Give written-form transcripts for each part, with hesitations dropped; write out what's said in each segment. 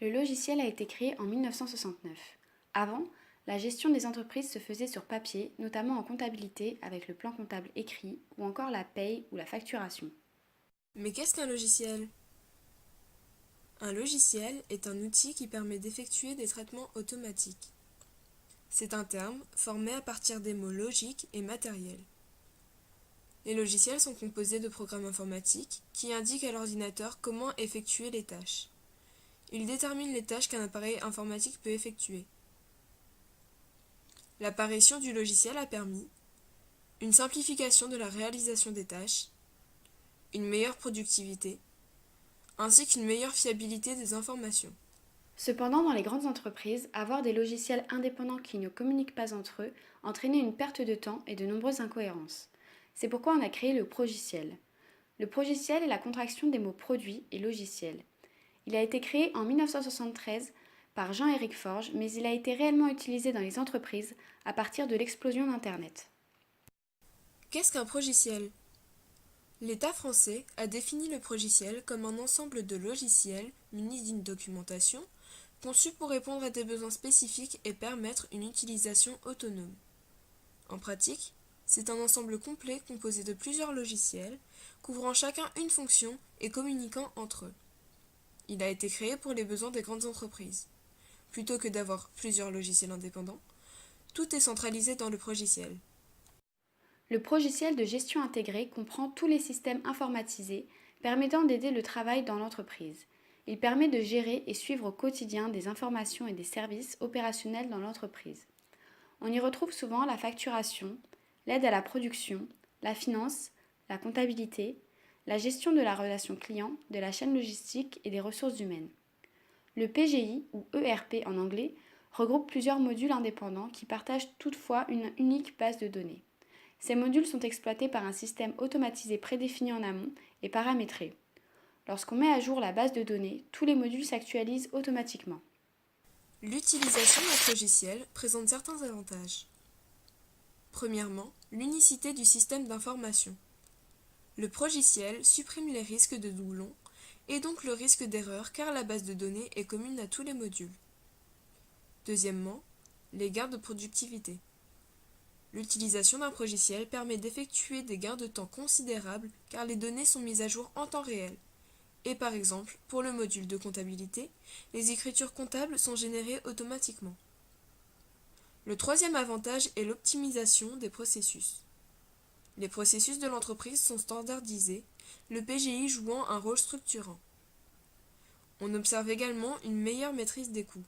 Le logiciel a été créé en 1969. Avant, la gestion des entreprises se faisait sur papier, notamment en comptabilité avec le plan comptable écrit ou encore la paye ou la facturation. Mais qu'est-ce qu'un logiciel? Un logiciel est un outil qui permet d'effectuer des traitements automatiques. C'est un terme formé à partir des mots logique et matériel. Les logiciels sont composés de programmes informatiques qui indiquent à l'ordinateur comment effectuer les tâches. Ils déterminent les tâches qu'un appareil informatique peut effectuer. L'apparition du logiciel a permis une simplification de la réalisation des tâches, une meilleure productivité, ainsi qu'une meilleure fiabilité des informations. Cependant, dans les grandes entreprises, avoir des logiciels indépendants qui ne communiquent pas entre eux entraînait une perte de temps et de nombreuses incohérences. C'est pourquoi on a créé le progiciel. Le progiciel est la contraction des mots produit et logiciel. Il a été créé en 1973 par Jean-Éric Forge, mais il a été réellement utilisé dans les entreprises à partir de l'explosion d'Internet. Qu'est-ce qu'un progiciel? L'État français a défini le progiciel comme un ensemble de logiciels munis d'une documentation conçus pour répondre à des besoins spécifiques et permettre une utilisation autonome. En pratique, c'est un ensemble complet composé de plusieurs logiciels, couvrant chacun une fonction et communiquant entre eux. Il a été créé pour les besoins des grandes entreprises. Plutôt que d'avoir plusieurs logiciels indépendants, tout est centralisé dans le progiciel. Le progiciel de gestion intégrée comprend tous les systèmes informatisés permettant d'aider le travail dans l'entreprise. Il permet de gérer et suivre au quotidien des informations et des services opérationnels dans l'entreprise. On y retrouve souvent la facturation, l'aide à la production, la finance, la comptabilité, la gestion de la relation client, de la chaîne logistique et des ressources humaines. Le PGI, ou ERP en anglais, regroupe plusieurs modules indépendants qui partagent toutefois une unique base de données. Ces modules sont exploités par un système automatisé prédéfini en amont et paramétré. Lorsqu'on met à jour la base de données, tous les modules s'actualisent automatiquement. L'utilisation d'un logiciel présente certains avantages. Premièrement, l'unicité du système d'information. Le progiciel supprime les risques de doublons et donc le risque d'erreur car la base de données est commune à tous les modules. Deuxièmement, les gains de productivité. L'utilisation d'un progiciel permet d'effectuer des gains de temps considérables car les données sont mises à jour en temps réel. Et par exemple, pour le module de comptabilité, les écritures comptables sont générées automatiquement. Le troisième avantage est l'optimisation des processus. Les processus de l'entreprise sont standardisés, le PGI jouant un rôle structurant. On observe également une meilleure maîtrise des coûts.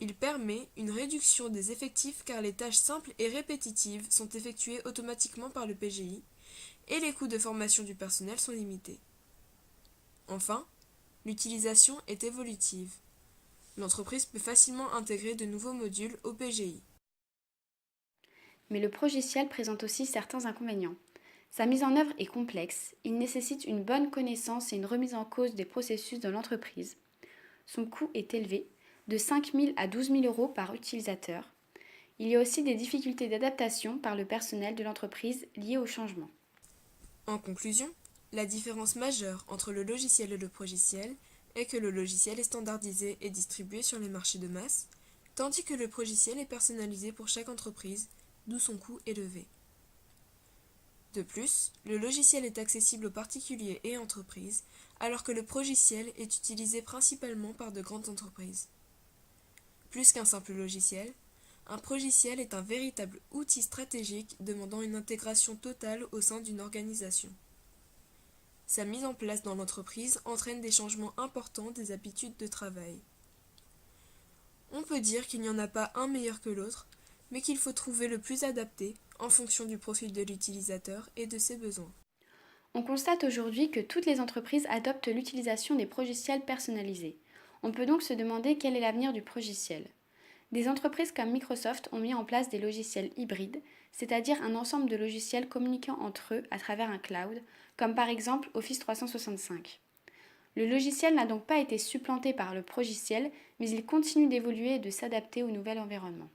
Il permet une réduction des effectifs car les tâches simples et répétitives sont effectuées automatiquement par le PGI et les coûts de formation du personnel sont limités. Enfin, l'utilisation est évolutive. L'entreprise peut facilement intégrer de nouveaux modules au PGI. Mais le progiciel présente aussi certains inconvénients. Sa mise en œuvre est complexe, il nécessite une bonne connaissance et une remise en cause des processus de l'entreprise. Son coût est élevé, de 5 000 à 12 000 euros par utilisateur. Il y a aussi des difficultés d'adaptation par le personnel de l'entreprise liées au changement. En conclusion, la différence majeure entre le logiciel et le progiciel est que le logiciel est standardisé et distribué sur les marchés de masse, tandis que le progiciel est personnalisé pour chaque entreprise, d'où son coût élevé. De plus, le logiciel est accessible aux particuliers et entreprises, alors que le progiciel est utilisé principalement par de grandes entreprises. Plus qu'un simple logiciel, un progiciel est un véritable outil stratégique demandant une intégration totale au sein d'une organisation. Sa mise en place dans l'entreprise entraîne des changements importants des habitudes de travail. On peut dire qu'il n'y en a pas un meilleur que l'autre, mais qu'il faut trouver le plus adapté en fonction du profil de l'utilisateur et de ses besoins. On constate aujourd'hui que toutes les entreprises adoptent l'utilisation des progiciels personnalisés. On peut donc se demander quel est l'avenir du progiciel. Des entreprises comme Microsoft ont mis en place des logiciels hybrides, c'est-à-dire un ensemble de logiciels communiquant entre eux à travers un cloud, comme par exemple Office 365. Le logiciel n'a donc pas été supplanté par le progiciel, mais il continue d'évoluer et de s'adapter au nouvel environnement.